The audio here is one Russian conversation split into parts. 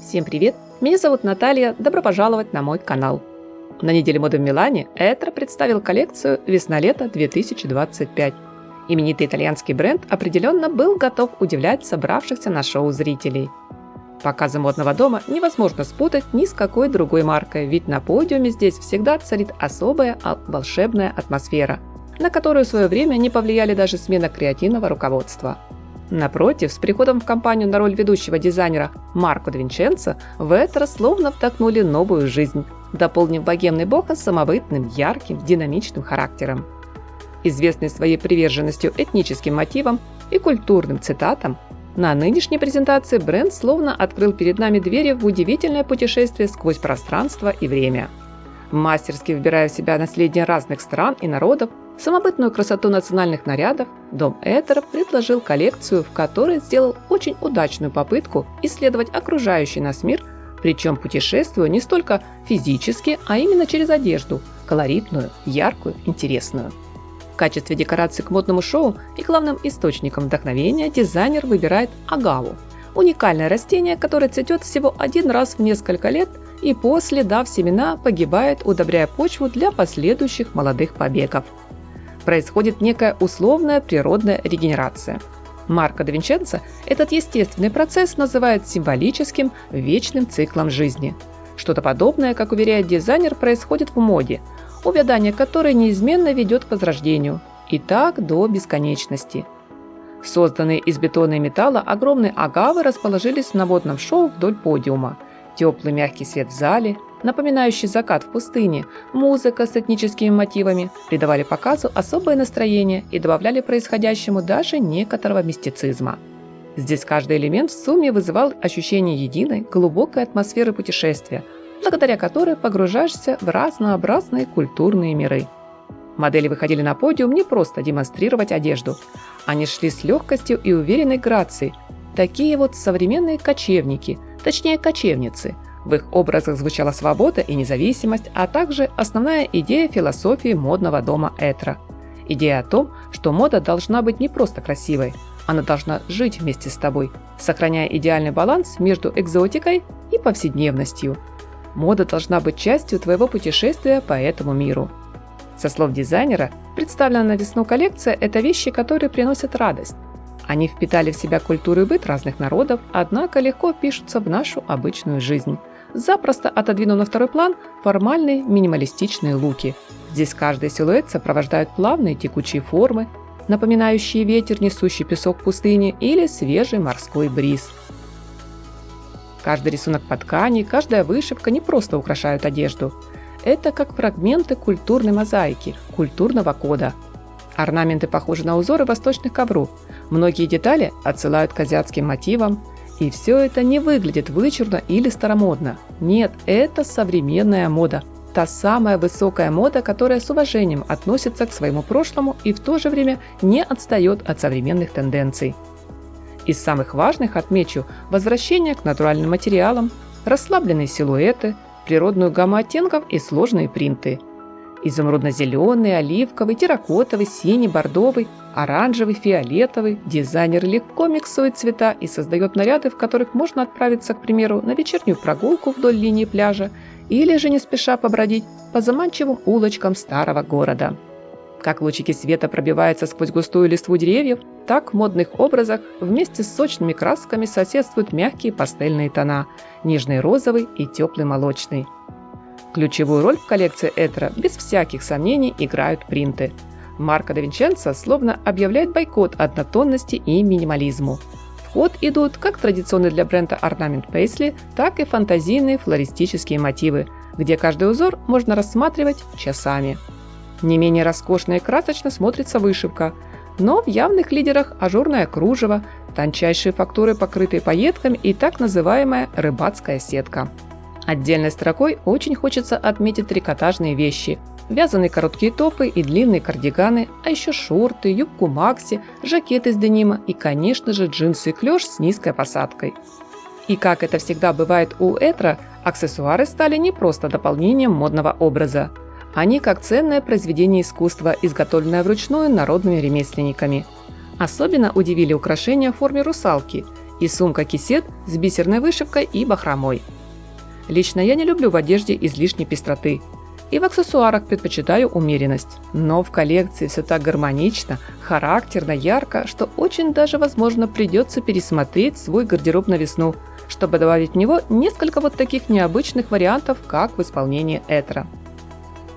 Всем привет! Меня зовут Наталья, добро пожаловать на мой канал. На неделе моды в Милане Этро представил коллекцию «Весна-лето 2025». Именитый итальянский бренд определенно был готов удивлять собравшихся на шоу зрителей. Показы модного дома невозможно спутать ни с какой другой маркой, ведь на подиуме здесь всегда царит особая волшебная атмосфера, на которую в свое время не повлияли даже смена креативного руководства. Напротив, с приходом в компанию на роль ведущего дизайнера Марко де Винченцо в Этро словно вдохнули новую жизнь, дополнив богемный бохо самобытным, ярким, динамичным характером. Известный своей приверженностью этническим мотивам и культурным цитатам, на нынешней презентации бренд словно открыл перед нами двери в удивительное путешествие сквозь пространство и время. Мастерски вбирая в себя наследие разных стран и народов, самобытную красоту национальных нарядов, дом Этро предложил коллекцию, в которой сделал очень удачную попытку исследовать окружающий нас мир, причем путешествуя не столько физически, а именно через одежду, колоритную, яркую, интересную. В качестве декорации к модному шоу и главным источником вдохновения дизайнер выбирает агаву – уникальное растение, которое цветет всего один раз в несколько лет и после, дав семена, погибает, удобряя почву для последующих молодых побегов. Происходит некая условная природная регенерация. Марко де Винченцо этот естественный процесс называет символическим вечным циклом жизни. Что-то подобное, как уверяет дизайнер, происходит в моде, увядание которой неизменно ведет к возрождению, и так до бесконечности. Созданные из бетона и металла огромные агавы расположились на модном шоу вдоль подиума. Теплый мягкий свет в зале, напоминающий закат в пустыне, музыка с этническими мотивами придавали показу особое настроение и добавляли происходящему даже некоторого мистицизма. Здесь каждый элемент в сумме вызывал ощущение единой, глубокой атмосферы путешествия, благодаря которой погружаешься в разнообразные культурные миры. Модели выходили на подиум не просто демонстрировать одежду. Они шли с легкостью и уверенной грацией. Такие вот современные кочевники, точнее кочевницы. В их образах звучала свобода и независимость, а также основная идея философии модного дома Этро. Идея о том, что мода должна быть не просто красивой, она должна жить вместе с тобой, сохраняя идеальный баланс между экзотикой и повседневностью. Мода должна быть частью твоего путешествия по этому миру. Со слов дизайнера, представленная на весну коллекция – это вещи, которые приносят радость. Они впитали в себя культуру и быт разных народов, однако легко впишутся в нашу обычную жизнь, запросто отодвинув на второй план формальные минималистичные луки. Здесь каждый силуэт сопровождают плавные текучие формы, напоминающие ветер, несущий песок в пустыне, или свежий морской бриз. Каждый рисунок по ткани, каждая вышивка не просто украшают одежду. Это как фрагменты культурной мозаики, культурного кода. Орнаменты похожи на узоры восточных ковров. Многие детали отсылают к азиатским мотивам. И все это не выглядит вычурно или старомодно. Нет, это современная мода. Та самая высокая мода, которая с уважением относится к своему прошлому и в то же время не отстает от современных тенденций. Из самых важных отмечу возвращение к натуральным материалам, расслабленные силуэты, природную гамму оттенков и сложные принты. Изумрудно-зеленый, оливковый, терракотовый, синий, бордовый, оранжевый, фиолетовый. Дизайнер легко миксует цвета и создает наряды, в которых можно отправиться, к примеру, на вечернюю прогулку вдоль линии пляжа или же не спеша побродить по заманчивым улочкам старого города. Как лучики света пробиваются сквозь густую листву деревьев, так в модных образах вместе с сочными красками соседствуют мягкие пастельные тона – нежный розовый и теплый молочный. Ключевую роль в коллекции Этро без всяких сомнений играют принты. Марко де Винченцо словно объявляет бойкот однотонности и минимализму. В ход идут как традиционные для бренда орнамент пейсли, так и фантазийные флористические мотивы, где каждый узор можно рассматривать часами. Не менее роскошно и красочно смотрится вышивка, но в явных лидерах ажурное кружево, тончайшие фактуры, покрытые пайетками, и так называемая рыбацкая сетка. Отдельной строкой очень хочется отметить трикотажные вещи – вязаные короткие топы и длинные кардиганы, а еще шорты, юбку макси, жакет из денима и, конечно же, джинсы и клеш с низкой посадкой. И как это всегда бывает у Этро, аксессуары стали не просто дополнением модного образа. Они как ценное произведение искусства, изготовленное вручную народными ремесленниками. Особенно удивили украшения в форме русалки И сумка-кисет с бисерной вышивкой и бахромой. Лично я не люблю в одежде излишней пестроты. И в аксессуарах предпочитаю умеренность. Но в коллекции все так гармонично, характерно, ярко, что очень даже, возможно, придется пересмотреть свой гардероб на весну, чтобы добавить в него несколько вот таких необычных вариантов, как в исполнении Этра.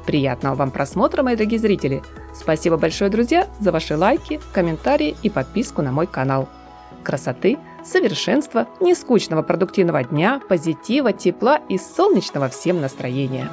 Приятного вам просмотра, мои дорогие зрители! Спасибо большое, друзья, за ваши лайки, комментарии и подписку на мой канал. Красоты, совершенства, нескучного продуктивного дня, позитива, тепла и солнечного всем настроения!